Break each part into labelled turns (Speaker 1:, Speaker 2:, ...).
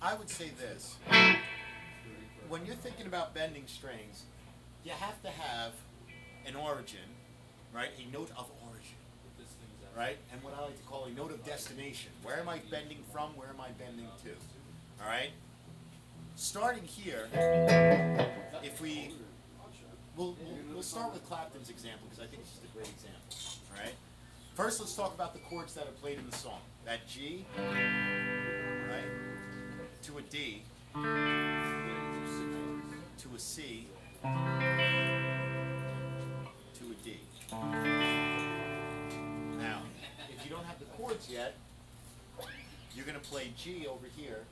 Speaker 1: I would say this. When you're thinking about bending strings, you have to have an origin, right? A note of origin, right? And what I like to call a note of destination. Where am I bending from? Where am I bending to? All right? Starting here, if we'll start with Clapton's example because I think it's just a great example. All right? First, let's talk about the chords that are played in the song. That G, right, to a D, to a C, to a D. Now, if you don't have the chords yet, you're going to play G over here.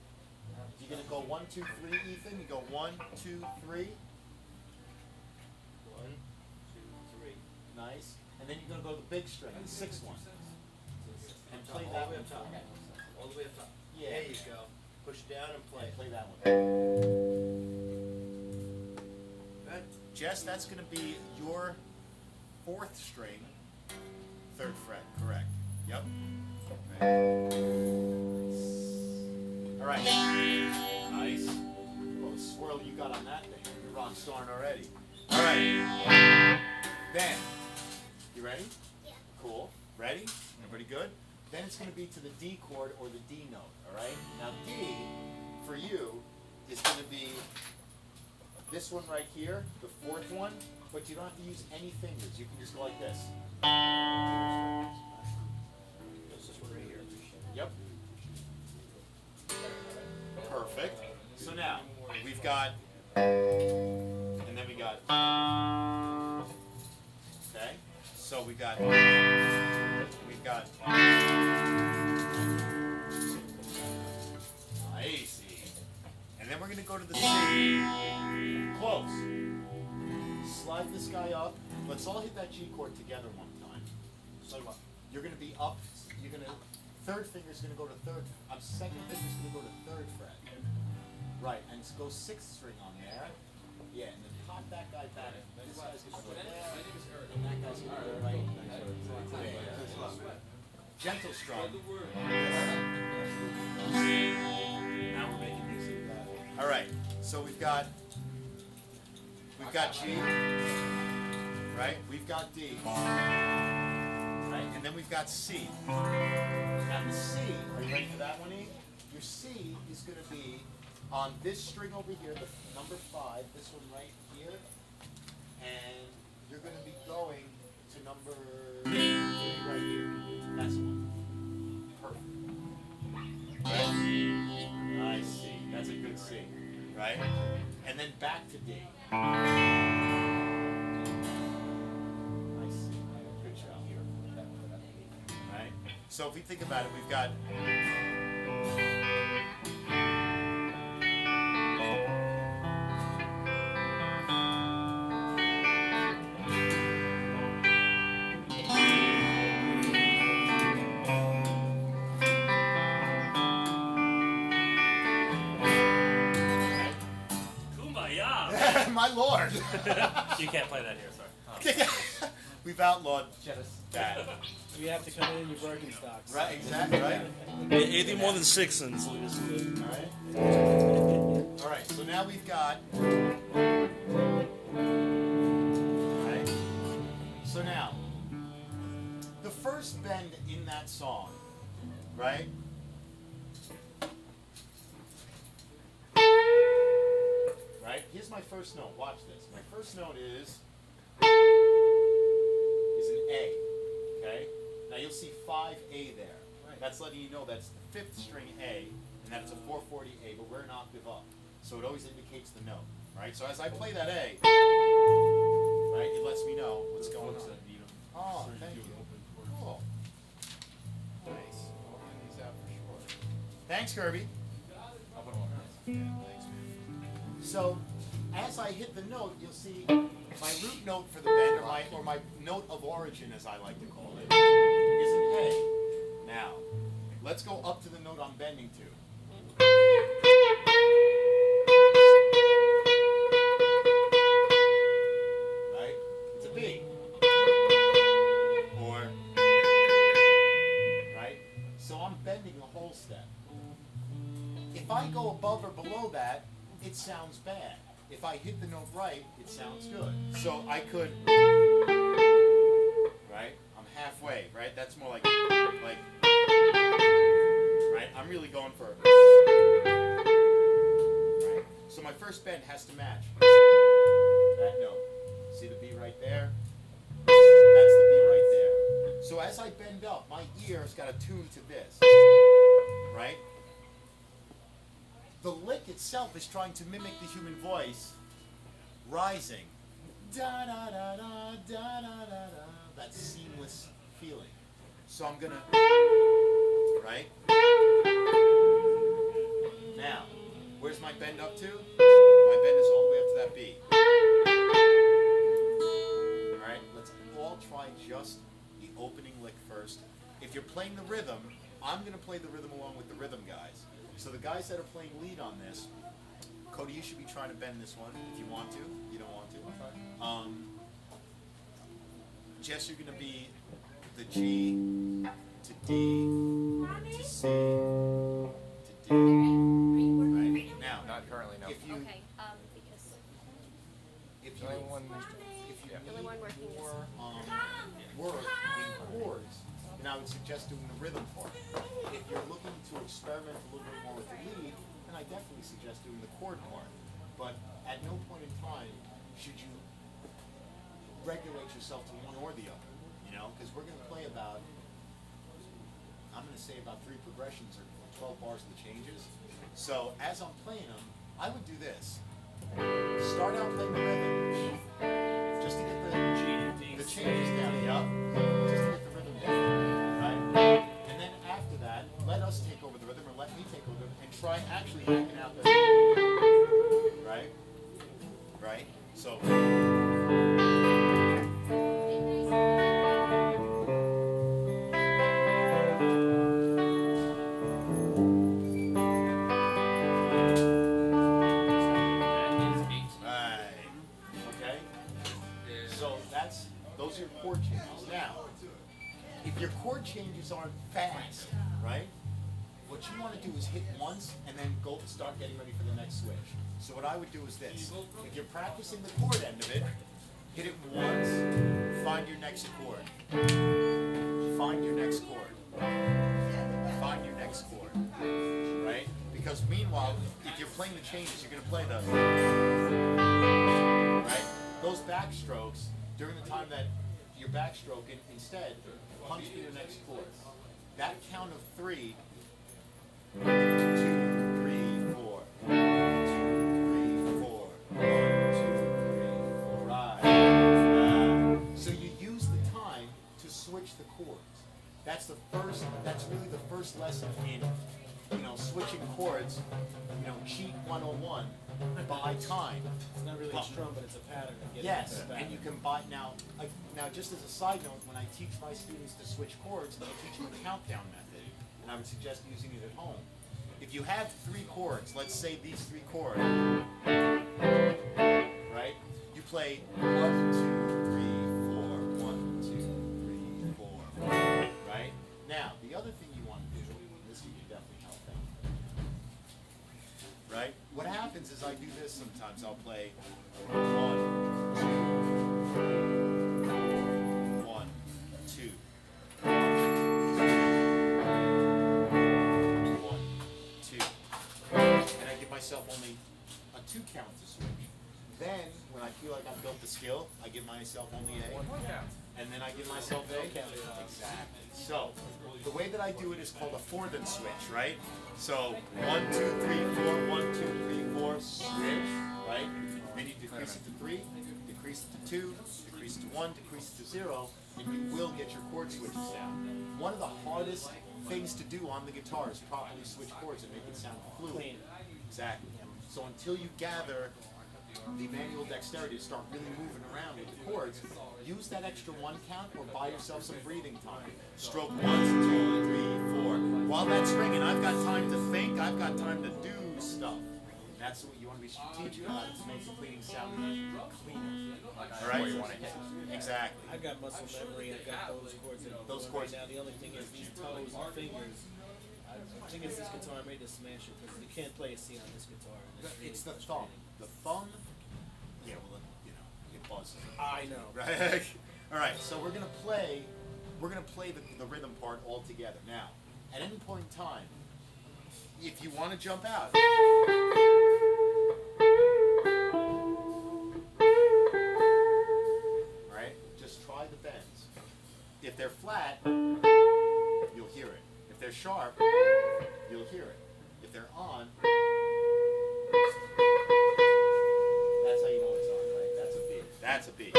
Speaker 1: You're going to go 1, 2, 3, Ethan. You go 1, 2, 3. 1, 2, 3. Nice. And then you're going to go to the big string, the sixth one. And play that
Speaker 2: all the way
Speaker 1: one.
Speaker 2: up top. All the way up top.
Speaker 1: Yeah.
Speaker 2: There you go. Push down and play.
Speaker 1: Play that one.
Speaker 2: Good.
Speaker 1: Jess, that's going to be your fourth string, third fret. Correct. Yep. All right. Nice. Oh, the swirl you got on that thing. You're rock starring already. All right. Then, you ready?
Speaker 3: Yeah.
Speaker 1: Cool. Ready? Everybody good? Then it's going to be to the D chord or the D note. All right. Now D for you is going to be this one right here, the fourth one. But you don't have to use any fingers. You can just go like this.
Speaker 2: This is one right here.
Speaker 1: Yep. Perfect. So now we've got, and then we got. Okay. So we've got. I see. And then we're gonna go to the C. Close. Slide this guy up. Let's all hit that G chord together one time. So what? You're gonna be up. You're gonna. Third finger's gonna go to third. Second finger's gonna go to third fret. Right, and go sixth string on there. Yeah, and then pop that guy back. This guy's gonna go there, and that guy's gonna go right there. Gentle strum. Now we're making music. All right, so we've got G, right? We've got D, right? And then we've got C. Now the C, are you ready for that one, E? Your C is going to be on this string over here, the number 5, this one right here, and you're going to be going to number 3 right here. That's one. Perfect. Right? I see. That's a good C, right? And then back to D. I see. Good job here. Right? So if we think about it, we've got. My lord.
Speaker 4: You can't play that here, sorry. Oh.
Speaker 1: We've outlawed that.
Speaker 5: We have to come in your Birkenstocks.
Speaker 1: Right, exactly, right?
Speaker 4: Anything more than 6 and
Speaker 1: Alright. Alright, so now we've got. Alright. So now, the first bend in that song, right? Right? Here's my first note. Watch this. My first note is an A. Okay? Now you'll see 5A there. That's letting you know that's the 5th string A, and that it's a 440 A, but we're an octave up. So it always indicates the note. Right? So as I play that A, right, it lets me know what's going on. Oh, thank you. Cool. Nice. Thanks, Kirby. So, as I hit the note, you'll see my root note for the bend, or my note of origin, as I like to call it, is an A. Now, let's go up to the note I'm bending to. Right? It's a B. Or, right? So I'm bending the whole step. If If I go above or below that, it sounds bad. If I hit the note right, it sounds good. So I could, right? I'm halfway, right? That's more like, right? I'm really going for, right? So my first bend has to match that note. See the B right there? That's the B right there. So as I bend up, my ear's got to tune to this, right? The lick itself is trying to mimic the human voice rising. Da da da da da da da da. That seamless feeling. So I'm gonna, right? Now, where's my bend up to? My bend is all the way up to that B. Alright, let's all try just the opening lick first. If you're playing the rhythm, I'm gonna play the rhythm along with the rhythm guys. So the guys that are playing lead on this, Cody, you should be trying to bend this one if you want to. You don't want to. Jess, you're going to be the G to D to C to D. Right? Now,
Speaker 3: Not currently, no.
Speaker 1: if you
Speaker 6: Okay, because
Speaker 1: if you
Speaker 3: The only one-
Speaker 6: the only one working is
Speaker 1: more work in chords, then I would suggest doing the rhythm part. If you're looking to experiment a little bit more with the lead, then I definitely suggest doing the chord part. But at no point in time should you regulate yourself to one or the other, you know, because we're going to play about, I'm going to say about 3 progressions or 12 bars of the changes. So as I'm playing them, I would do this. Start out playing the rhythm, just to get the changes down, just to get the rhythm down, right? And then after that, let us take over the rhythm, or let me take over the rhythm, and try actually hacking out the, right? Right? So. Those are your chord changes. Now, if your chord changes aren't fast, right? What you want to do is hit once and then go start getting ready for the next switch. So what I would do is this. If you're practicing the chord end of it, hit it once, find your next chord. Find your next chord. Find your next chord. Right? Because meanwhile, if you're playing the changes, you're going to play the, right? Those backstrokes, during the time that you're backstroking, instead, punch to your next chord. That count of 3, 1, 2, 3, 4, 1, 2, 3, 4, 1, 2, 3, 4, right. So you use the time to switch the chords. That's really the first lesson in, switching chords, cheat 101 by time.
Speaker 5: It's not really a strum, but it's a pattern. Of getting
Speaker 1: Yes,
Speaker 5: it back.
Speaker 1: and you can buy now just as a side note, when I teach my students to switch chords, I teach them a countdown method, and I would suggest using it at home. If you have 3 chords, let's say these 3 chords, right? You play 1, 2, 3, 4, 1, 2, 3, 4, right? Now, the other thing you want to do, and this you can definitely help them, right? What happens is I do this sometimes. I'll play 1, 2, 1, 2, 1, 2, and I give myself only a 2 count to switch. Then, when I feel like I've built the skill, I give myself only a, and then I give myself a. Exactly. So, the way that I do it is called a 4-then switch, right? So 1, 2, 3, 4, 1, 2, 3, 4, switch, right? Then you decrease it to 3, decrease it to 2, decrease it to 1, decrease it to 0, and you will get your chord switches down. One of the hardest things to do on the guitar is properly switch chords and make it sound fluid. Exactly. So until you gather the manual dexterity to start really moving around with the chords, use that extra 1 count or buy yourself some breathing time. Stroke 1, 2, 3, 4. While that's ringing, I've got time to think, I've got time to do stuff. That's what you want to be strategic about, to make the cleaning sound cleaner. All right? Exactly.
Speaker 5: I've got muscle memory. I've got those chords.
Speaker 1: Those chords.
Speaker 5: Now the only thing is these toes and fingers. I've I think it's this guitar. I'm ready to smash it because you can't play a C on this guitar. And
Speaker 1: It's the
Speaker 5: really
Speaker 1: thumb.
Speaker 5: frustrating.
Speaker 1: The thumb. Yeah, well, it buzzes.
Speaker 5: I know.
Speaker 1: Right. All right. So we're gonna play. We're gonna play the rhythm part all together. Now, at any point in time, if you want to jump out. Right. Just try the bends. If they're flat, you'll hear it. If they're sharp, you'll hear it. If they're on, that's how you know it's on, right? That's a beat. That's a beat.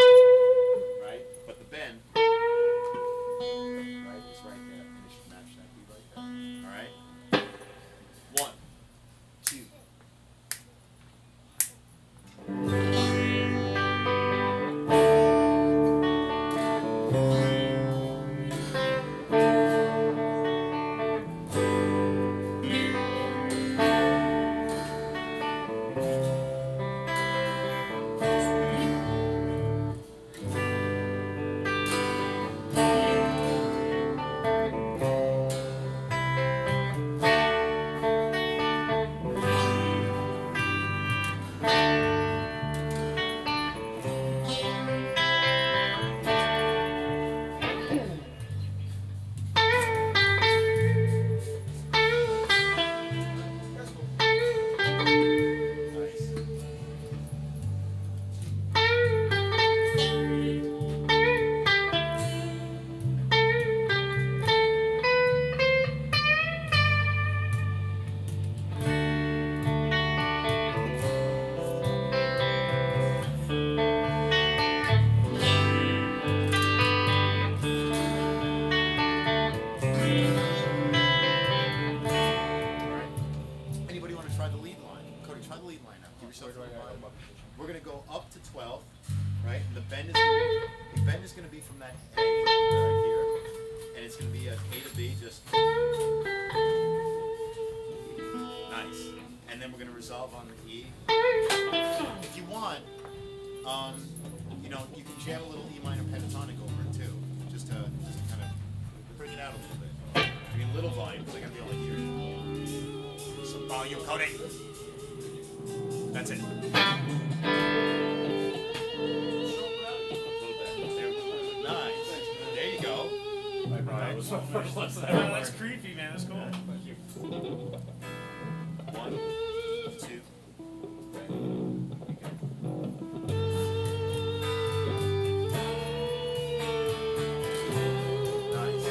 Speaker 1: Right? But the bend, right, is right there. And it should match that beat right there. Alright? 1, 2. Nice. Alright. Anybody want to try the lead line? Cody, try the lead line now. Give yourself a little line. We're gonna go up to 12, right? And the bend is gonna be from that A right here, and it's gonna be a A to B, just nice. And then we're gonna resolve on the E. If you want, you can jam a little E minor pentatonic over it too, just to kind of bring it out a little bit. I mean, a little volume, because I gotta be able to hear it. Some volume, Cody. That's it. A little bit. There. Nice. There you go.
Speaker 4: That was my first lesson.
Speaker 3: That's creepy, man. That's cool.
Speaker 1: 1, 2. Nice.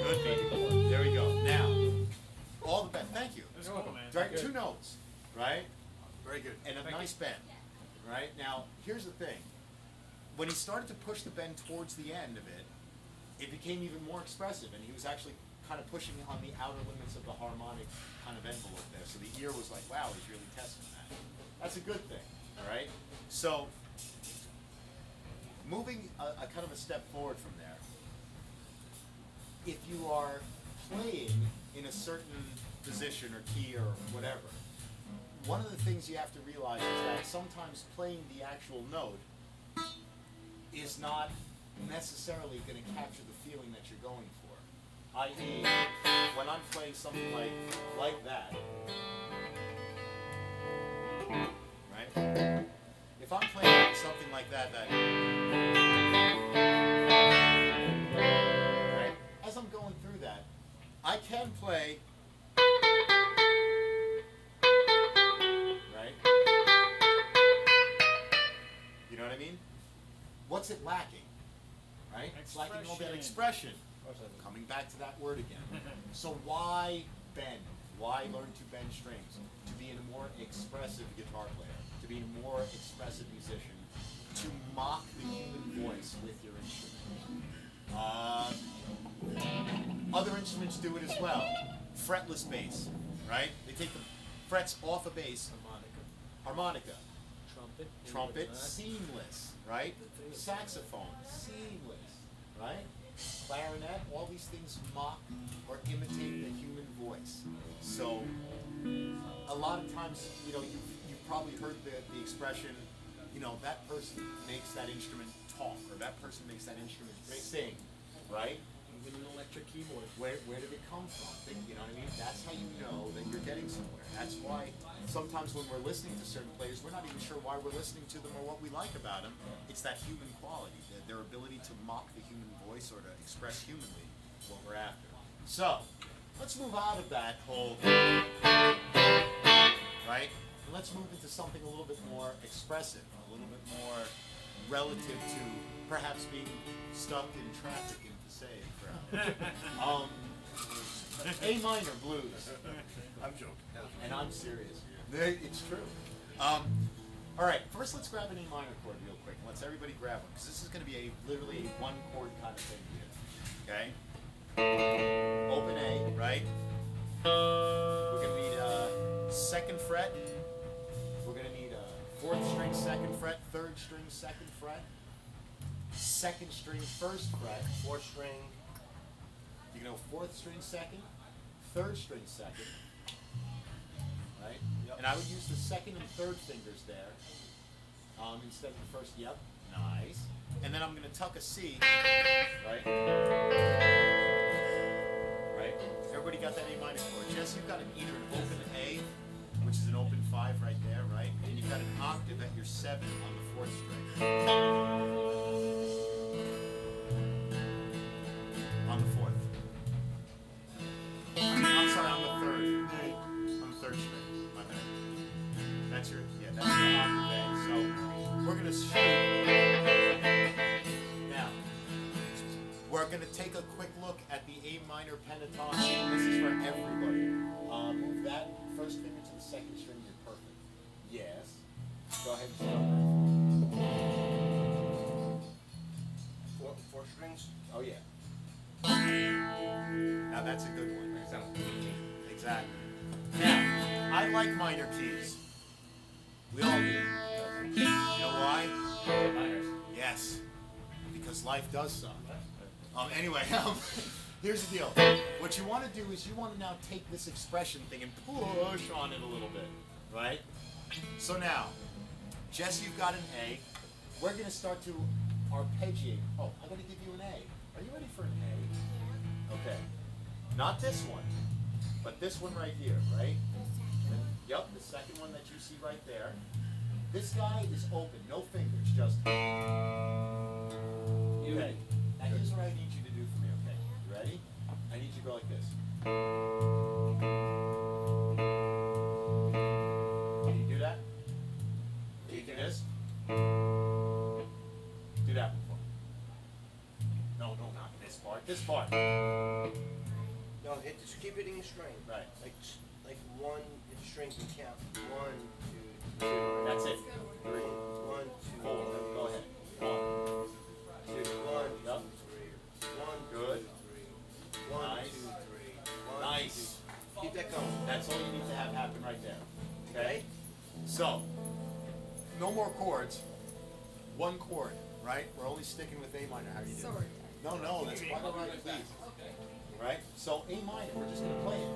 Speaker 1: Good beat. There we go. Now, all the bend. Thank you.
Speaker 3: That's cool, man.
Speaker 1: Right, 2 notes, right?
Speaker 2: Very good.
Speaker 1: And a nice bend, right? Now, here's the thing. When he started to push the bend towards the end of it, it became even more expressive, and he was actually kind of pushing on the outer limits of the harmonic kind of envelope there. So the ear was like, wow, he's really testing that. That's a good thing, all right? So, moving a kind of a step forward from there, if you are playing in a certain position or key or whatever, one of the things you have to realize is that sometimes playing the actual note is not necessarily going to capture the feeling that you're going for. I.e., when I'm playing something like that, right? If I'm playing something like that, right? As I'm going through that, I can play, right? You know what I mean? What's it lacking? Right? It's lacking all that expression. Coming back to that word again. So why bend? Why learn to bend strings? To be a more expressive guitar player, to be a more expressive musician, to mock the human voice with your instrument. Other instruments do it as well. Fretless bass, right? They take the frets off a bass, harmonica, trumpet,
Speaker 5: not.
Speaker 1: seamless, right? Saxophone, seamless, right? Clarinet, all these things mock or imitate the human voice. So, a lot of times, you've probably heard the expression, that person makes that instrument talk, or that person makes that instrument sing, right?
Speaker 5: Even an electric keyboard.
Speaker 1: Where did it come from? You know what I mean? That's how you know that you're getting somewhere. That's why sometimes when we're listening to certain players, we're not even sure why we're listening to them or what we like about them. It's that human quality, their ability to mock the human voice or to express humanly what we're after. So, let's move out of that whole, right? And let's move into something a little bit more expressive, a little bit more relative to perhaps being stuck in traffic in Passaic. A minor blues.
Speaker 2: I'm joking.
Speaker 1: And I'm serious. It's true. All right, first let's grab an A minor chord real quick. Let's everybody grab one, because this is going to be literally a one chord kind of thing here. Okay? Open A, right? We're going to need a second fret. We're going to need a fourth string second fret, third string second fret, second string first fret,
Speaker 2: Fourth string.
Speaker 1: you can go fourth string second, third string second, right?
Speaker 2: Yep.
Speaker 1: And I would use the second and third fingers there instead of the first. Yep, nice. And then I'm going to tuck a C, right? Right? Everybody got that A minor chord? Jess, you've got either an open A, which is an open 5 right there, right? And you've got an octave at your 7 on the fourth string. On the fourth. I'm sorry, on the third. On the third string. My bad. That's your, that's the octave A. So we're gonna shoot. Now, we're gonna take a quick look at the A minor pentatonic. This is for everybody. Move that first finger to the second string. You're perfect. Yes. Go ahead and start.
Speaker 2: Four strings.
Speaker 1: Oh yeah. Now that's a good one. Exactly. Now, I like minor keys. We all do. You know why? Yes. Because life does suck. Anyway, here's the deal. What you want to do is you want to now take this expression thing and push on it a little bit, right? So now, Jess, you've got an A. We're going to start to arpeggiate. Oh, I'm going to give you an A. Are you ready for an A? Okay. Not this one, but this one right here, right? Yep, the second one that you see right there. This guy is open, no fingers, just. Okay. Now here's what I need you to do for me, okay? You ready? I need you to go like this. Can you do that? Can you do this? Do that one for me. No, not this part. This part.
Speaker 2: No, just keep hitting the string.
Speaker 1: Right.
Speaker 2: Like one string can count. 1, 2, 2.
Speaker 1: That's it.
Speaker 2: 3. 1, 2,
Speaker 1: 4. Go ahead. 1,
Speaker 2: 2, 1,
Speaker 1: Yep.
Speaker 2: 2, 3. 1,
Speaker 1: Good.
Speaker 2: 2, 3. 1,
Speaker 1: Nice.
Speaker 2: 2, 3. 1,
Speaker 1: Nice.
Speaker 2: 2. Keep that going.
Speaker 1: That's all you need to have happen right there. Okay?
Speaker 2: Okay?
Speaker 1: So, no more chords. One chord, right? We're only sticking with A minor. How do you do?
Speaker 6: Sorry.
Speaker 1: No, that's quite all right, please. Right? So A minor, we're just going to play it.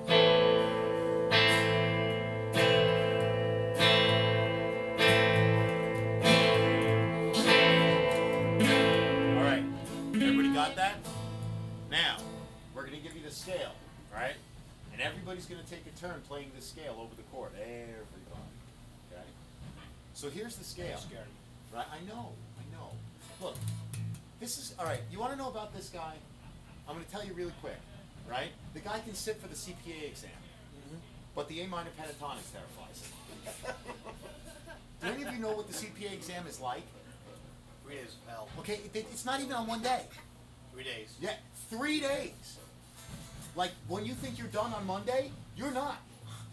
Speaker 1: All right. Everybody got that? Now, we're going to give you the scale, right? And everybody's going to take a turn playing the scale over the chord. Everybody. Okay? So here's the scale.
Speaker 2: Scared.
Speaker 1: Right? I know. Look, this is, all right, you want to know about this guy? I'm going to tell you really quick, right? The guy can sit for the CPA exam, but the A minor pentatonic terrifies him. Do any of you know what the CPA exam is like?
Speaker 2: 3 days of hell.
Speaker 1: Okay, it's not even on one day.
Speaker 2: 3 days.
Speaker 1: Yeah, 3 days. Like, when you think you're done on Monday, you're not.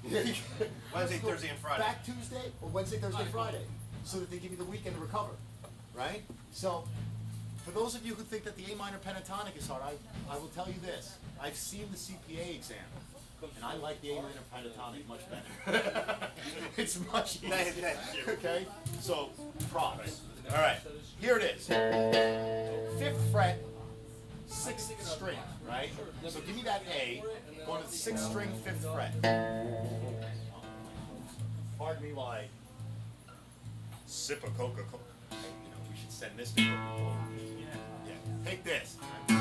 Speaker 2: Wednesday, Thursday, and Friday.
Speaker 1: Back Tuesday, or Wednesday, Thursday, Friday, so that they give you the weekend to recover, right? So, for those of you who think that the A minor pentatonic is hard, I will tell you this. I've seen the CPA exam, And I like the A minor pentatonic much better. It's much easier. Okay? So, props. Alright, here it is. 5th fret, 6th string, right? So give me that A, going to the 6th string, 5th fret. Pardon me while I sip a Coca-Cola. You know, we should send this to Coca-Cola. Yeah. Take this.
Speaker 4: You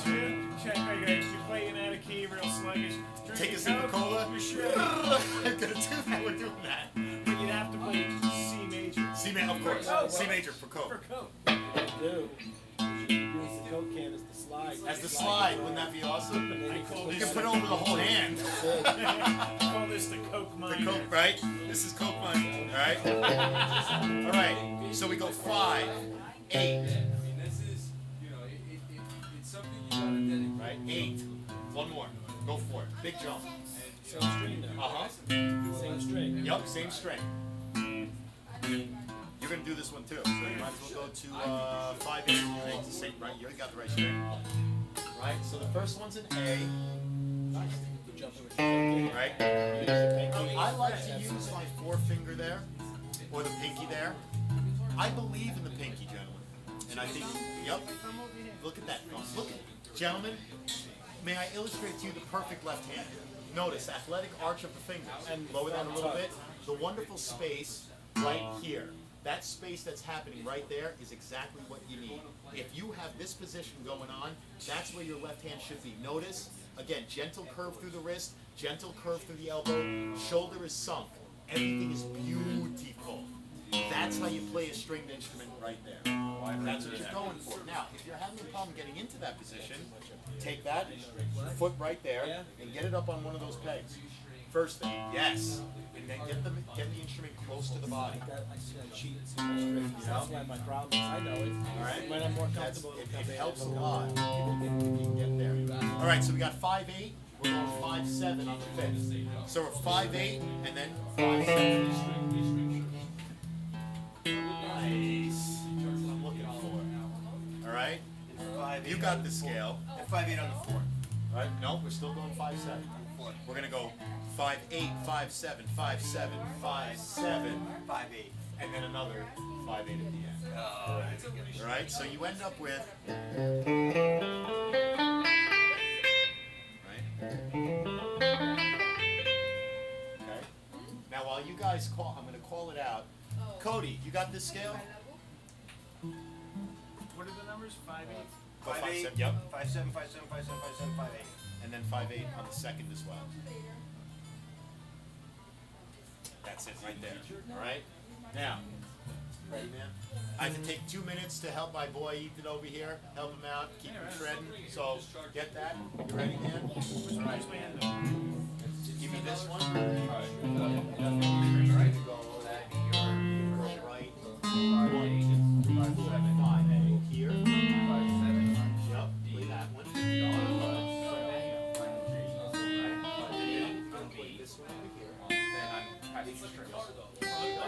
Speaker 4: should check you're playing out of key, real sluggish.
Speaker 1: Take a sip of cola.
Speaker 4: You should.
Speaker 1: I'm gonna do that. We're doing that.
Speaker 4: But you'd have to play C major.
Speaker 1: C major, of course.
Speaker 4: Oh,
Speaker 1: C major for Coke.
Speaker 4: For Coke.
Speaker 5: Do. Use the Coke can as the slide.
Speaker 1: As the slide, wouldn't that be awesome?
Speaker 4: I call
Speaker 1: You
Speaker 4: this
Speaker 1: can put it over the whole hand.
Speaker 4: I call this the Coke
Speaker 1: The
Speaker 4: miner.
Speaker 1: Coke, right? This is Coke money, all right? All right. So we go 5, 8,
Speaker 3: I mean, this is, you know, it's something you gotta dedicate.
Speaker 1: right? 8. One more. Go for it. Big jump.
Speaker 5: Same string now.
Speaker 1: Uh-huh.
Speaker 5: Same string.
Speaker 1: Yup, same string. You're gonna do this one too, so you might as well go to 5, 8. Right? It's the same, right? You already got the right string. Right? So the first one's an A. Nice.
Speaker 5: Jumping with the pinky.
Speaker 1: Right?
Speaker 5: Use the pinky.
Speaker 1: I like to use my forefinger there, or the pinky there. I believe in the pinky, gentlemen. And I think, yep. Look at that. Look at, gentlemen, may I illustrate to you the perfect left hand? Notice, athletic arch of the fingers. And lower that a little bit. The wonderful space right here. That space that's happening right there is exactly what you need. If you have this position going on, that's where your left hand should be. Notice, again, gentle curve through the wrist, gentle curve through the elbow, shoulder is sunk. Everything is beautiful. That's how you play a stringed instrument right there. That's what you're going for. Now, if you're having a problem getting into that position, take that foot right there and get it up on one of those pegs. First thing, yes. And then get the instrument close to the body.
Speaker 5: I see that cheat. That's why my problem is, I know it.
Speaker 1: All right?
Speaker 5: When I'm more
Speaker 1: That's,
Speaker 5: comfortable,
Speaker 1: it helps a lot. If you can get there. All right, so we got 5, 8. We're going 5, 7 on the 5th. So we're 5, 8, and then 5, 7. Nice. That's what I'm looking for. All right? You got the scale.
Speaker 2: And 5, 8 on the 4.
Speaker 1: All right? No, we're still going 5, 7. We're gonna go 5, 8, 5, 7, 5, 7, 5, 7,
Speaker 2: 5, 8.
Speaker 1: and then another 5, 8 at the end.
Speaker 2: Oh,
Speaker 1: All right? So you end up with. Right? Okay. Now while you guys call, I'm gonna call it out. Cody, you got this scale?
Speaker 4: What are the numbers? 5, 8?
Speaker 1: Go
Speaker 2: 5,
Speaker 1: 5,
Speaker 2: 8.
Speaker 1: 7. Yep.
Speaker 2: 5, 7, 5, 7, 5, 7, 5, 7, 5, 8.
Speaker 1: And then 5, 8 on the second as well. That's it right there. All right? Now, ready, man? I have to take 2 minutes to help my boy Ethan over here. Help him out, keep him shredding. So, get that. You ready, man? All right. Give me this one. Right. Go right. 1, 2, 5, 7, 5, 8. Here. 5, 7. Yep. Play that one.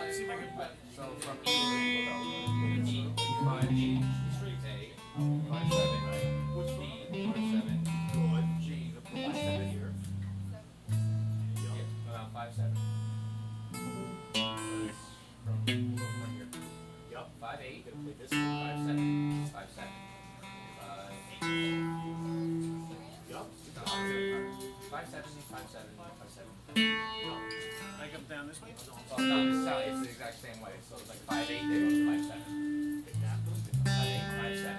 Speaker 4: Let's see if I can.
Speaker 3: So from E, 5, E, A, 5, 7, B, 5, 7,
Speaker 1: Good.
Speaker 3: G,
Speaker 1: 5, 7 here.
Speaker 3: about 5, 7. From here.
Speaker 1: Yep.
Speaker 3: 5, 8,
Speaker 1: Play this
Speaker 3: 5,
Speaker 1: one.
Speaker 3: 7, 5, 7. 8.
Speaker 1: Yep.
Speaker 3: 5, 7, 5, 7, 5, 7.
Speaker 4: I come down this way?
Speaker 3: Well, no, it's the exact same way. So it's like 5, 8, they go to 5, 7.
Speaker 1: Hit that one.
Speaker 3: 5, 8, 5, 7.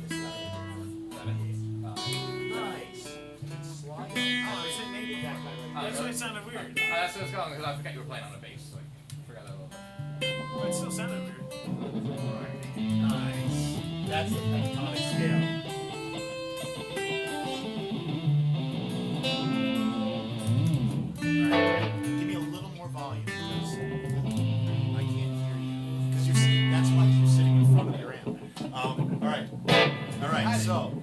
Speaker 1: This one.
Speaker 3: 7,
Speaker 1: Nice. Slide. Oh, is it maybe that guy right
Speaker 4: That's why it sounded weird.
Speaker 3: that's what it's going because I forgot you were playing on a bass. So I forgot that a little bit.
Speaker 4: But it still sounded weird.
Speaker 1: there? Nice. That's the pentatonic scale. Alright. Give me a little more volume because I can't hear you. Because you're sitting, that's why you're sitting in front of your amp. Alright, so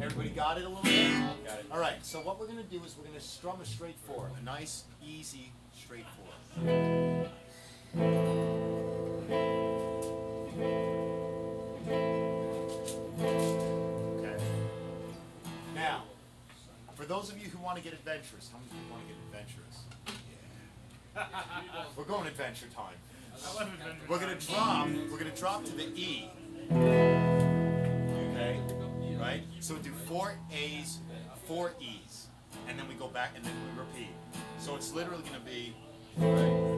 Speaker 1: everybody got it a little bit?
Speaker 3: Got it.
Speaker 1: Alright, so what we're gonna do is we're gonna strum a straight 4. A nice, easy, straight 4. Okay. Now, those of you who want to get adventurous, how many people want to get adventurous? Yeah. We're going adventure time.
Speaker 4: I love adventure.
Speaker 1: We're gonna drop to the E. Okay? Right? So do 4 A's, 4 E's. And then we go back and then we repeat. So it's literally gonna be, right?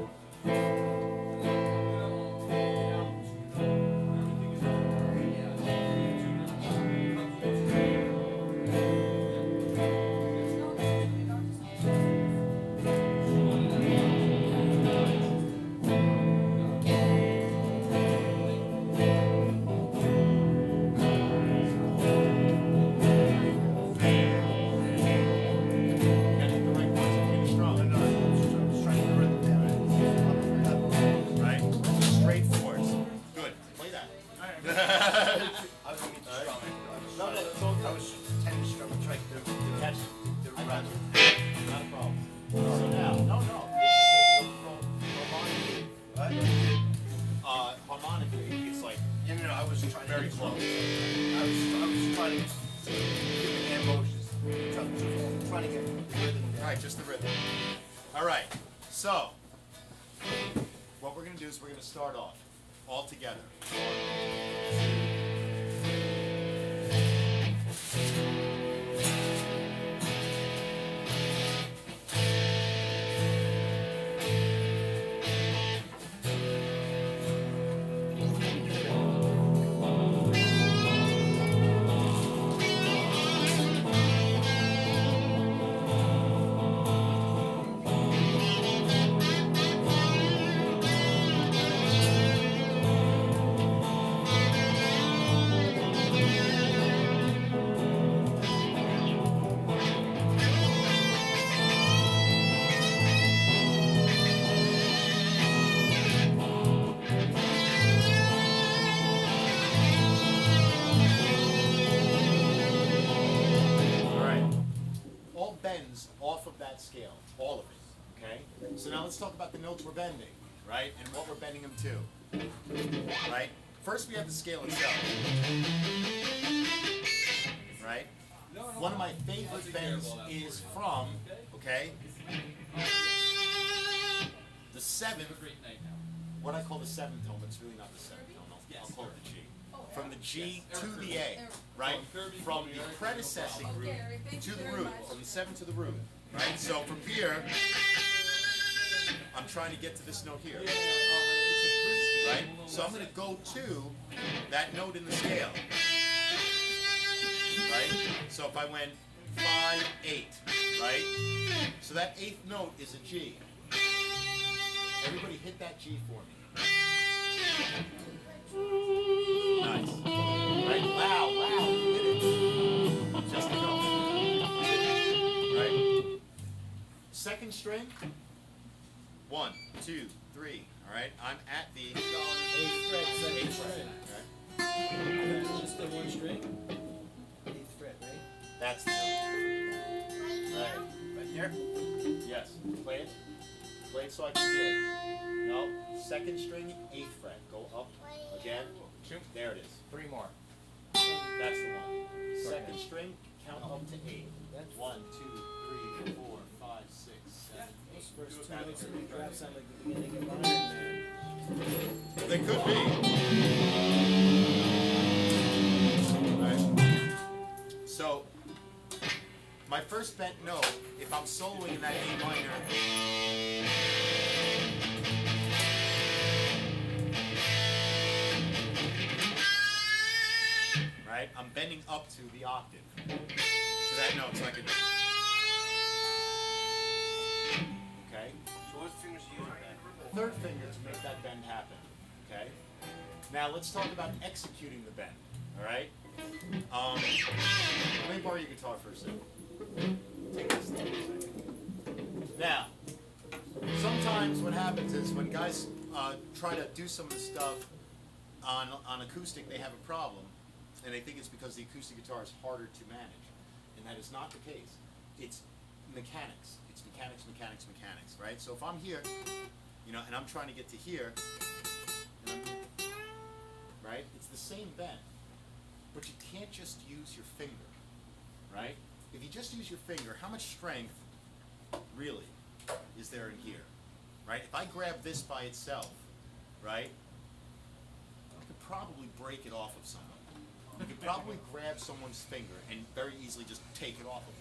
Speaker 1: We're going to start off all together. 1, off of that scale, all of it, okay? So now let's talk about the notes we're bending, right? And what we're bending them to, right? First we have the scale itself, right? One of my favorite bends is from, okay, the 7th, what I call the 7th tone, but it's really not the 7th tone, I'll call it the G. From the G to the A, right? From the predecessing root to the root, from the 7th to the root, right? So from here, I'm trying to get to this note here, right? So I'm going to go to that note in the scale, right? So if I went 5, 8, right? So that 8th note is a G. Everybody hit that G for me. Nice. Right? Loud. Hit it. Just enough. Right? Second string. 1, 2, 3. All right. I'm at the
Speaker 5: 8th fret, second string.
Speaker 1: Right?
Speaker 5: Just the one string. 8th fret, right?
Speaker 1: That's the note. Right.
Speaker 2: Right here?
Speaker 1: Yes. Play it. Play it so I can hear it. No. Second string, 8th fret. Go up again. There it is.
Speaker 3: 3 more.
Speaker 1: That's the one. Second string, count up to 8.
Speaker 5: That's
Speaker 1: 1, 2, 3, 4, 5, 6, 7, 8.
Speaker 5: Those first 2 notes in the drop sound like the beginning of Iron Man.
Speaker 1: They could be. Right. So, my first bent note, if I'm soloing in that A minor, right? I'm bending up to the octave. To that note, so I can. Okay?
Speaker 2: So what fingers do you use with that?
Speaker 1: Third finger to make that bend happen. Okay? Now let's talk about executing the bend. Alright? Let me borrow your guitar for a second. Take this thing for a second. Now, sometimes what happens is when guys try to do some of the stuff on acoustic, they have a problem. And they think it's because the acoustic guitar is harder to manage. And that is not the case. It's mechanics. It's mechanics, right? So if I'm here, and I'm trying to get to here, and right? It's the same bend. But you can't just use your finger, right? if you just use your finger, how much strength really is there in here, right? If I grab this by itself, right, I could probably break it off of someone. You could probably grab someone's finger and very easily just take it off of them.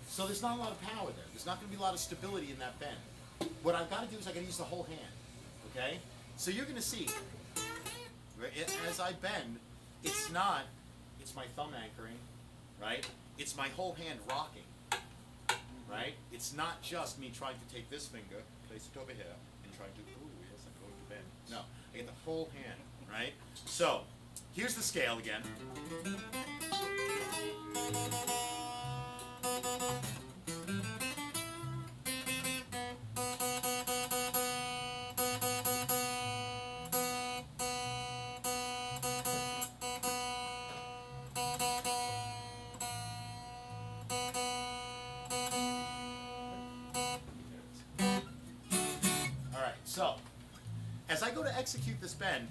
Speaker 1: So there's not a lot of power there. There's not going to be a lot of stability in that bend. What I've got to do is I got to use the whole hand, okay? So you're going to see, as I bend, it's my thumb anchoring, right? It's my whole hand rocking, right? It's not just me trying to take this finger, place it over here, and trying to, ooh, yes, I'm going to bend. No, I get the whole hand, right? So, here's the scale again. So, as I go to execute this bend,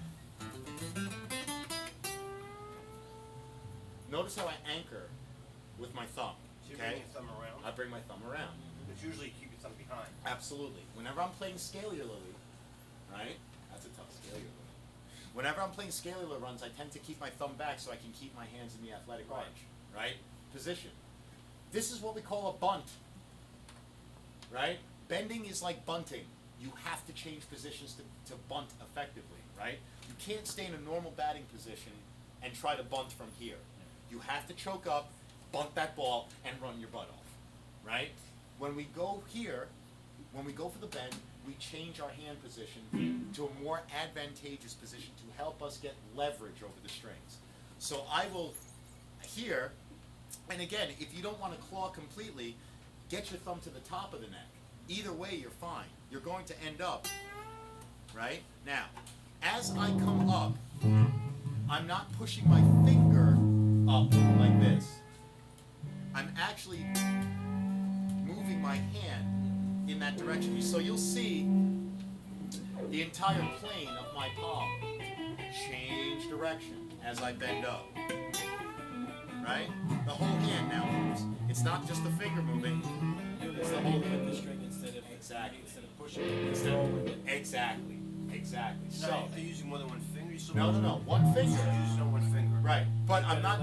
Speaker 1: notice how I anchor with my thumb.
Speaker 2: So you
Speaker 1: Okay?
Speaker 2: bring your thumb around.
Speaker 1: I bring my thumb around.
Speaker 2: But usually you keep your thumb behind.
Speaker 1: Absolutely. Whenever I'm playing scalar, right? That's a tough scalar. Whenever I'm playing scalar runs, I tend to keep my thumb back so I can keep my hands in the athletic
Speaker 2: Right.
Speaker 1: arch, right? Position. This is what we call a bunt, right? Bending is like bunting. You have to change positions to bunt effectively, right? You can't stay in a normal batting position and try to bunt from here. You have to choke up, bunt that ball, and run your butt off, right? When we go here, when we go for the bend, we change our hand position to a more advantageous position to help us get leverage over the strings. So I will here, and again, if you don't want to claw completely, get your thumb to the top of the neck. Either way, you're fine. You're going to end up, right? Now, as I come up, I'm not pushing my finger up like this. I'm actually moving my hand in that direction. So you'll see the entire plane of my palm change direction as I bend up, right? The whole hand now moves. It's not just the finger moving. It's the whole hand.
Speaker 5: The string instead of pushing it.
Speaker 1: Exactly. So
Speaker 2: Are you using more than one finger? You still
Speaker 1: no, one finger.
Speaker 2: You're using on one finger.
Speaker 1: Right, but I'm not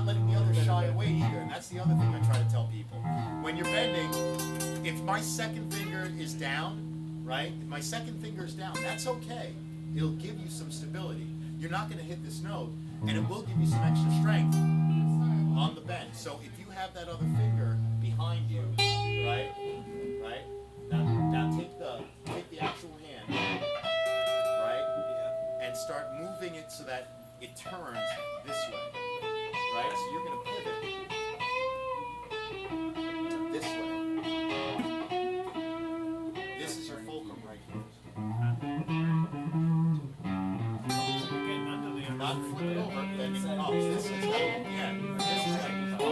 Speaker 1: letting the other shy away either, and that's the other thing I try to tell people. When you're bending, if my second finger is down, right? If my second finger is down, that's okay. It'll give you some stability. You're not going to hit this note, and it will give you some extra strength on the bend. So if you have that other finger behind you, right? Now take the actual hand, right? And start moving it so that it turns this way, right? So you're going to pivot this way. This is your fulcrum right here.
Speaker 4: Getting under the
Speaker 1: Not flip it over, bending it up. This is how, yeah. This is how you come up.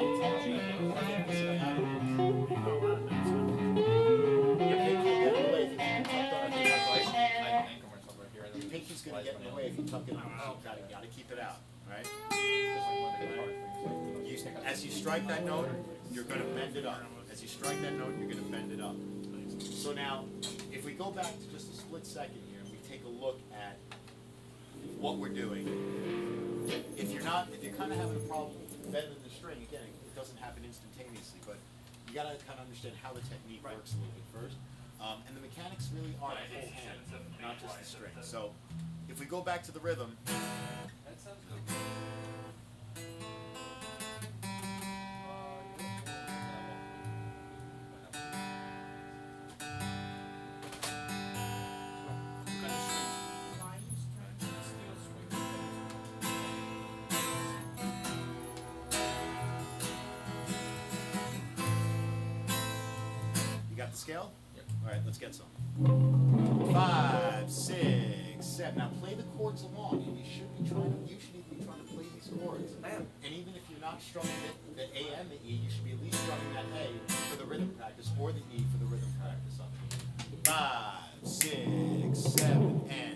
Speaker 1: Your pinky will get in the way if you tuck it up. Your pinky's going to get in the way if you tuck it up. You gotta keep it out, right? As you strike that note, you're going to bend it up. As you strike that note, you're going to bend it up. So now, if we go back to just a split second here, and we take a look at what we're doing. If you're kind of having a problem bending the string, again, it doesn't happen instantaneously, but you got to kind of understand how the technique works a little bit first. And the mechanics really are the whole hand, not just the string. So, if we go back to the rhythm. You got the scale?
Speaker 3: Yep.
Speaker 1: All right, let's get some. 5, 6, 7. Now play the chords along, and you should be trying to play these chords.
Speaker 2: I am.
Speaker 1: And even if you're not strumming the A and the E, you should be at least strumming that A for the rhythm practice, or the E for the rhythm practice of it. 5, 6, 7, and.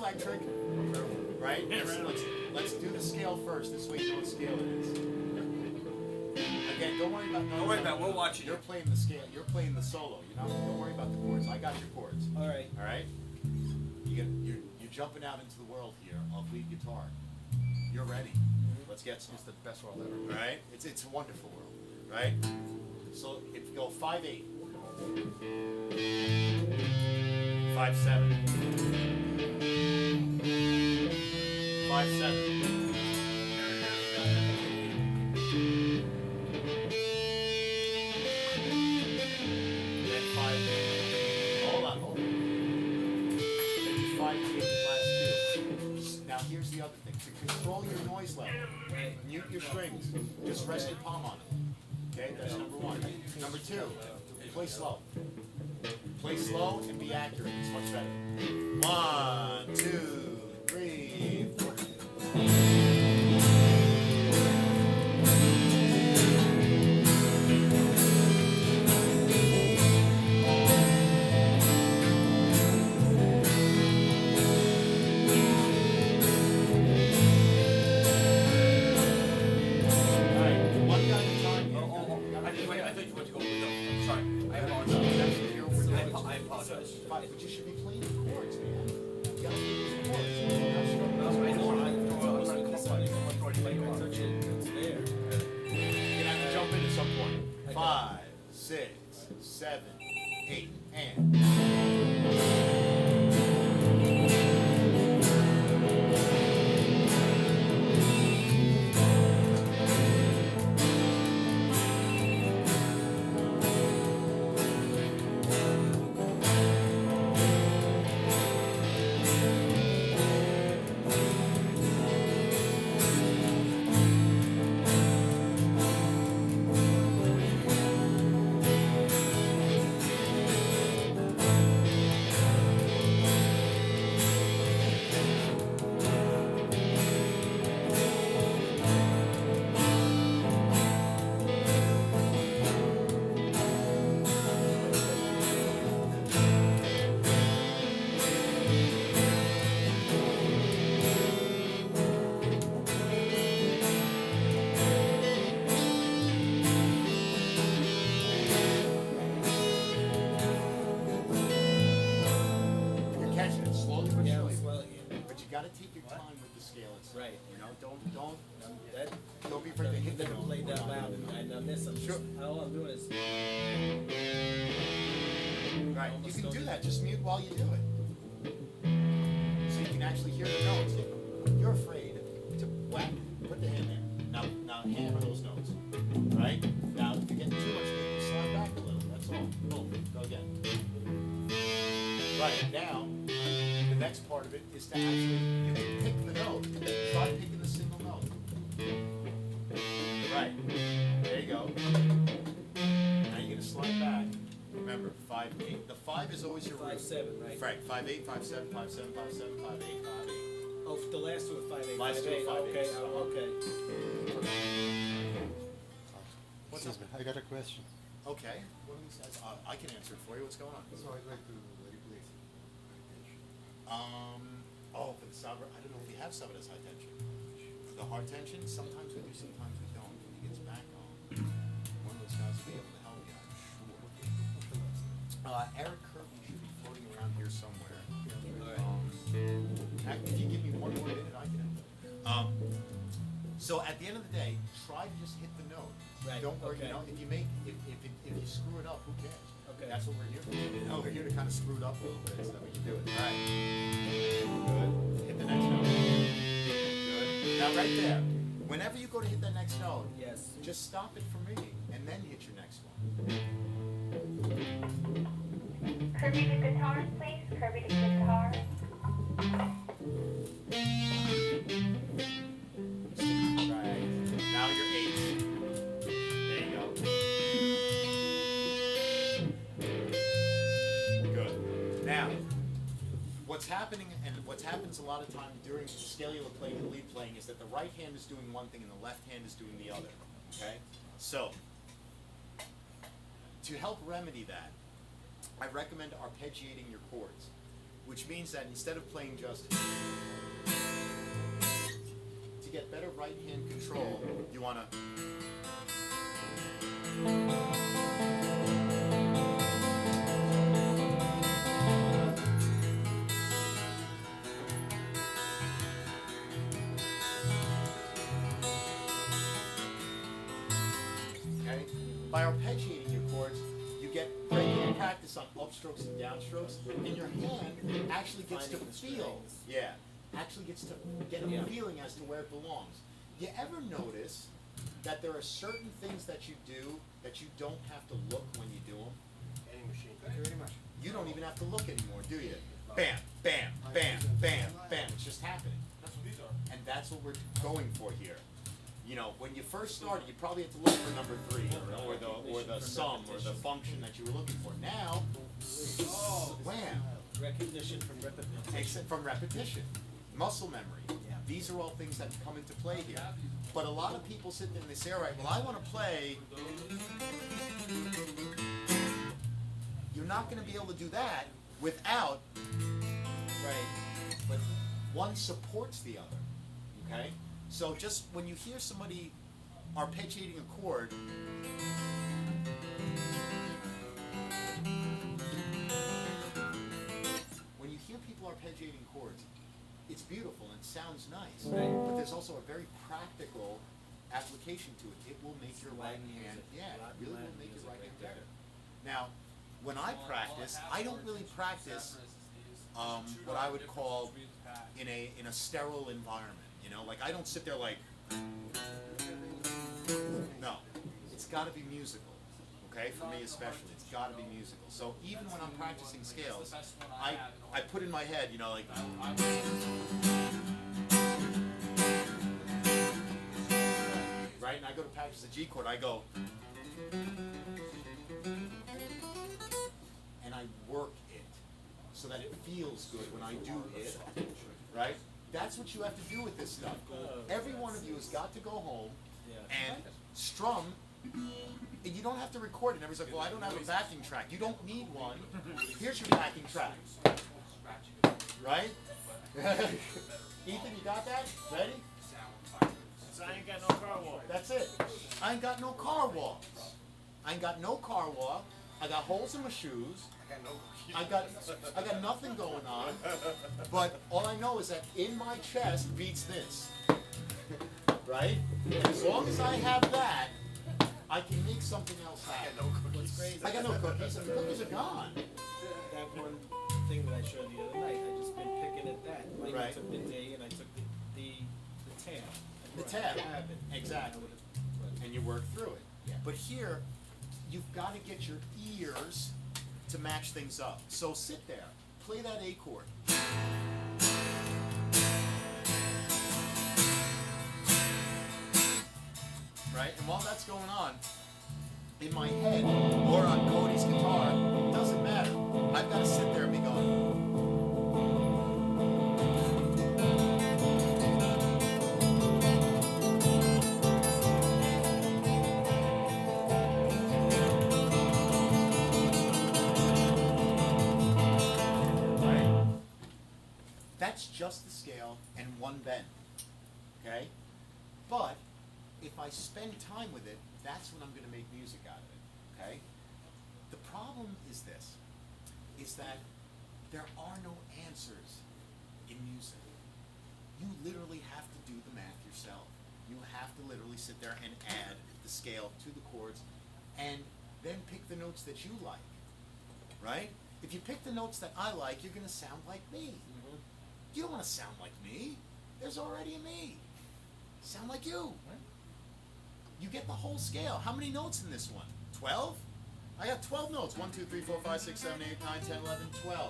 Speaker 1: electric, right? Let's do the scale first. This way you know what scale it is. Again, don't worry about.
Speaker 7: Don't worry about it, we're watching
Speaker 1: You're
Speaker 7: you.
Speaker 1: playing the scale. You're playing the solo. Don't worry about the chords. I got your chords.
Speaker 5: All right.
Speaker 1: All right. You're jumping out into the world here of lead guitar. You're ready. Let's get some.
Speaker 3: It's the best world ever.
Speaker 1: All right. It's a wonderful world. Right. So if you go 5/8, 5/7, 5/7. Then 5. Hold on. Maybe 5/8 last two. Now here's the other thing. To control your noise level, mute your strings. Just rest your palm on it. Okay, that's number one. Number two, play slow. Play slow and be accurate. It's much better. 1, 2, 3, 4. But you should be playing the chords, man. You gotta play those chords. You're gonna have to jump in at some point. 5, 6, 7, 8, and. Gotta take your time with the scale. It's,
Speaker 5: Right.
Speaker 1: Don't be afraid to hit the
Speaker 5: Never
Speaker 1: note.
Speaker 5: played that loud, and I miss them.
Speaker 1: Sure.
Speaker 5: All I'm doing is.
Speaker 1: Right. You can do that. Just mute while you do it, so you can actually hear the notes. You're afraid to whack. Put the hand there. Now hammer those notes. Right. Now if you're getting too much, you slide back a little. That's all. Boom. Go again. Right. Now. The next part of it is to actually, you can pick the note. Try picking the single note. Right. There you go. Now you're going to slide back. Remember, 5/8. The 5 is always your root.
Speaker 5: 5/7, right?
Speaker 1: Right. 5/8, 5/7, 5/7, 5/7, 5/8, 5/8.
Speaker 5: Oh, the last two are 5/8.
Speaker 1: Last two are 5/8.
Speaker 5: Okay, okay.
Speaker 1: What's up?
Speaker 8: I got a question.
Speaker 1: Okay. What do we say? I can answer it for you. What's going on?
Speaker 8: So I'd like to replace it.
Speaker 1: For the sound, I don't know if we have some of this high tension. For the hard tension, sometimes we do, sometimes we don't. When he gets back on, one of those guys will be able to help you, I'm sure. Eric Kirby should be floating around here somewhere. If you give me one more minute, I can. So at the end of the day, try to just hit the note.
Speaker 5: Right,
Speaker 1: Don't worry,
Speaker 5: okay.
Speaker 1: if you screw it up, who cares?
Speaker 5: Okay.
Speaker 1: That's what we're here for. We're here to kind of screw it up a little bit so that we can do it. All right. Good. Hit the next note. Good. Now right there, whenever you go to hit that next note,
Speaker 5: Yes.
Speaker 1: just stop it for me, and then hit your next one.
Speaker 9: Kirby to guitar, please. Kirby to guitar.
Speaker 1: Right. Now you're 8. There you go. Good. Now, what's happens a lot of time during scalular playing and lead playing is that the right hand is doing one thing and the left hand is doing the other. Okay? So, to help remedy that, I recommend arpeggiating your chords. which means that instead of playing just, to get better right hand control, you want to. Okay? By arpeggiating your chords, you get regular practice on upstrokes and downstrokes, and your hand actually gets to
Speaker 5: Finding the
Speaker 1: feel.
Speaker 5: strings.
Speaker 1: Yeah, actually gets to get a
Speaker 5: Yeah.
Speaker 1: feeling as to where it belongs. You ever notice that there are certain things that you do that you don't have to look when you do them?
Speaker 2: Any machine.
Speaker 8: Pretty much.
Speaker 1: You don't even have to look anymore, do you? Bam, bam, bam, bam, bam. It's just happening.
Speaker 4: That's what these are.
Speaker 1: And that's what we're going for here. You know, when you first started, you probably had to look for number 3 or the sum or the function that you were looking for. Now, wham,
Speaker 5: Recognition from repetition.
Speaker 1: except from repetition, muscle memory.
Speaker 5: Yeah.
Speaker 1: These are all things that come into play here. But a lot of people sit there and they say, all right, well, I want to play. You're not going to be able to do that without,
Speaker 5: Right.
Speaker 1: but one supports the other, okay? So just when you hear somebody arpeggiating a chord, when you hear people arpeggiating chords, it's beautiful and sounds nice,
Speaker 5: Right.
Speaker 1: but there's also a very practical application to it. It will make your right
Speaker 5: Latin
Speaker 1: hand,
Speaker 5: music.
Speaker 1: yeah, it
Speaker 5: Latin
Speaker 1: really will make
Speaker 5: music
Speaker 1: your right
Speaker 5: right
Speaker 1: hand
Speaker 5: there.
Speaker 1: better. Now, when I practice, I don't really practice what I would call in a sterile environment. You know, like I don't sit there like, no, it's got to be musical. Okay, for me especially, it's got to be musical. So even when I'm practicing scales, I put in my head, you know, like. Right, and I go to practice the G chord, I go, and I work it so that it feels good when I do it, right? That's what you have to do with this stuff. Every one of you has got to go home
Speaker 5: Yeah.
Speaker 1: and strum, and you don't have to record it. Everybody's like, well, I don't have a backing track. You don't need one. Here's your backing track. Right? Ethan, you got that? Ready?
Speaker 4: So I ain't got no car walk.
Speaker 1: That's it. I ain't got no car walk. I ain't got no car walk. I got holes in my shoes. I got nothing going on. But all I know is that in my chest beats this. Right? As long as I have that, I can make something else happen.
Speaker 5: What's crazy?
Speaker 1: I got no cookies, and the cookies are gone.
Speaker 5: That one thing that I showed the other night, I just been picking at that. Like I
Speaker 1: Right.
Speaker 5: took the D and I took the tab.
Speaker 1: The tab. Exactly. And you work through it.
Speaker 5: Yeah.
Speaker 1: But here, you've got to get your ears to match things up. So sit there, play that A chord. Right? And while that's going on, in my head, or on Cody's guitar, it doesn't matter. I've got to sit there and be going. Right? That's just the scale and one bend. Okay? But if I spend time with it, that's when I'm going to make music out of it. Okay? The problem is this, is that there are no answers in music. You literally have to do the math yourself. You have to literally sit there and add the scale to the chords and then pick the notes that you like. Right? If you pick the notes that I like, you're going to sound like me. You don't want to sound like me. There's already a me. Sound like you. You get the whole scale. How many notes in this one? 12? I got 12 notes. 1, 2, 3, 4, 5, 6, 7, 8, 9, 10, 11, 12.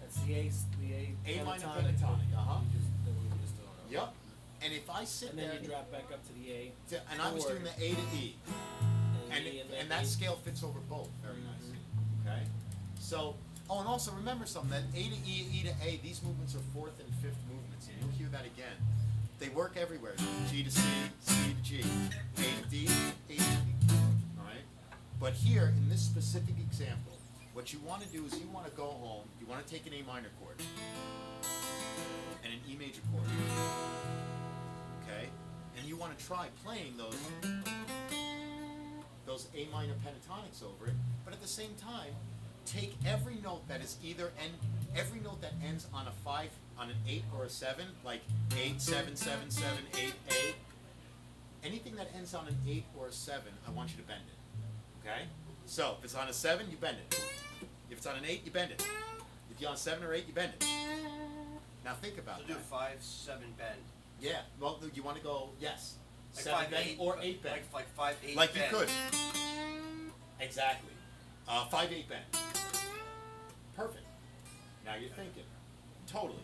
Speaker 5: That's the A
Speaker 1: A minor
Speaker 5: pentatonic.
Speaker 1: pentatonic, uh-huh.
Speaker 5: You just- that we were just doing.
Speaker 1: Yep. And if I sit
Speaker 5: And
Speaker 1: there,
Speaker 5: then you drop back up to the A.
Speaker 1: and I was doing the A to E, and,
Speaker 5: E
Speaker 1: and that scale fits over both very nicely. Okay? So, oh, and also remember something, that A to E, E to A, these movements are fourth and fifth movements, and you'll hear that again. They work everywhere. G to C, C to G, A to D, A to D. Alright? But here, in this specific example, What you want to do is you want to go home, you want to take an A minor chord and an E major chord, okay? And you want to try playing those A minor pentatonics over it, but at the same time, take every note that is every note that ends on a 5, on an 8 or a 7, like 8, 7, 7, 7, 8, 8. Anything that ends on an 8 or a 7, I want you to bend it, okay? So, if it's on a 7, you bend it. If it's on an 8, you bend it. If you're on 7 or 8, you bend it. Now think about
Speaker 2: So
Speaker 1: that.
Speaker 2: do 5, 7 bend.
Speaker 1: Yeah, well, you want to go, yes.
Speaker 2: Like
Speaker 1: 7
Speaker 2: 5,
Speaker 1: bend
Speaker 2: 8,
Speaker 1: or 8 bend.
Speaker 2: Like 5, 8
Speaker 1: Like
Speaker 2: bend.
Speaker 1: you could. Exactly. 5, 8 bend. Perfect. Now you're thinking. Totally.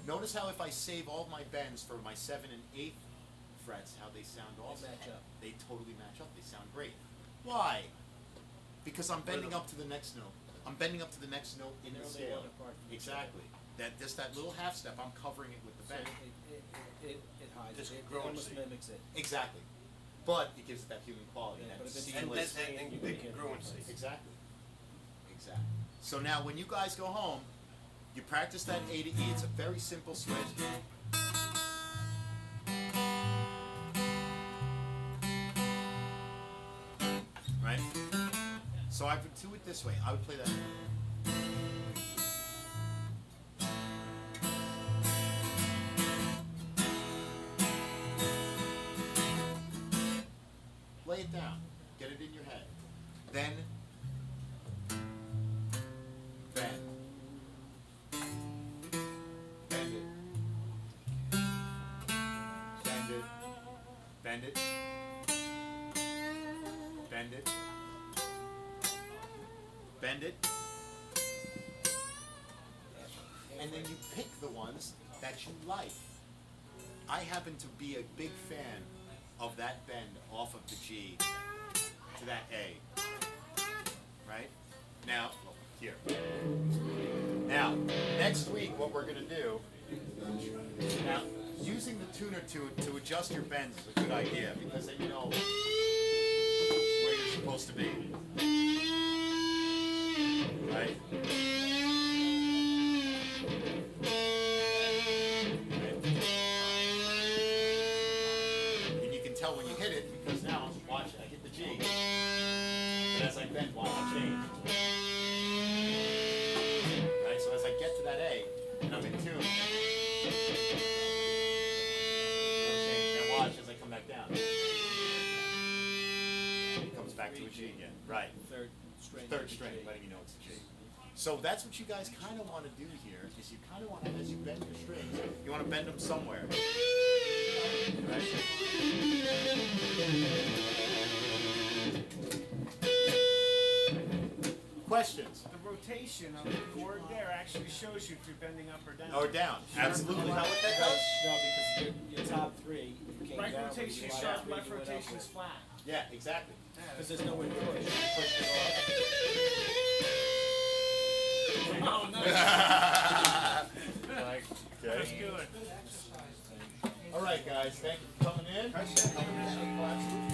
Speaker 1: Notice how if I save all my bends for my 7 and 8 frets, how they sound also.
Speaker 5: match up.
Speaker 1: They totally match up. They sound great. Why? Because I'm bending up to the next note. I'm bending up to the next note in the
Speaker 5: They're
Speaker 1: scale.
Speaker 5: one apart from each
Speaker 1: Exactly. Just that little half step, I'm covering it with the
Speaker 5: So
Speaker 1: bend.
Speaker 5: it hides
Speaker 2: Just
Speaker 5: it. It
Speaker 2: congruency.
Speaker 5: almost mimics it.
Speaker 1: Exactly. But it gives it that human quality.
Speaker 5: Yeah,
Speaker 1: that
Speaker 5: but if it's
Speaker 1: seamless.
Speaker 2: And the congruency.
Speaker 1: Exactly. Exactly. So now when you guys go home, you practice that A to E. It's a very simple switch. Right? So I would do it this way. I would play that. Lay it down. Get it in your head. Then bend. Bend it. Bend it. Bend it. Bend it. Bend it. And then you pick the ones that you like. I happen to be a big fan of that bend off of the G to that A. Right? Now, here. Now, next week what we're going to do, now, using the tuner to adjust your bends is a good idea because then you know where you're supposed to be. Right? And you can tell when you hit it because now, watch, I hit the G. But as I bend, watch it change. Right? So as I get to that A, and I'm in tune, it'll change. Now watch as I come back down. It comes back to a G again. Right.
Speaker 5: Third string.
Speaker 1: Third string, letting you know it's a G. So that's what you guys kind of want to do here, is you kind of want to, as you bend your strings, you want to bend them somewhere. Right? Questions?
Speaker 4: The rotation of the chord there actually shows you if you're bending up or down.
Speaker 1: Or down? Absolutely.
Speaker 2: Is that what that does?
Speaker 5: No, because your top three, you came
Speaker 4: Right
Speaker 5: down.
Speaker 4: rotation is sharp, left rotation is flat.
Speaker 1: Yeah, exactly.
Speaker 5: Because there's nowhere to push.
Speaker 1: Push it off.
Speaker 4: Oh, no. That's
Speaker 1: Okay.
Speaker 4: good.
Speaker 1: All right, guys. Thank you for coming in.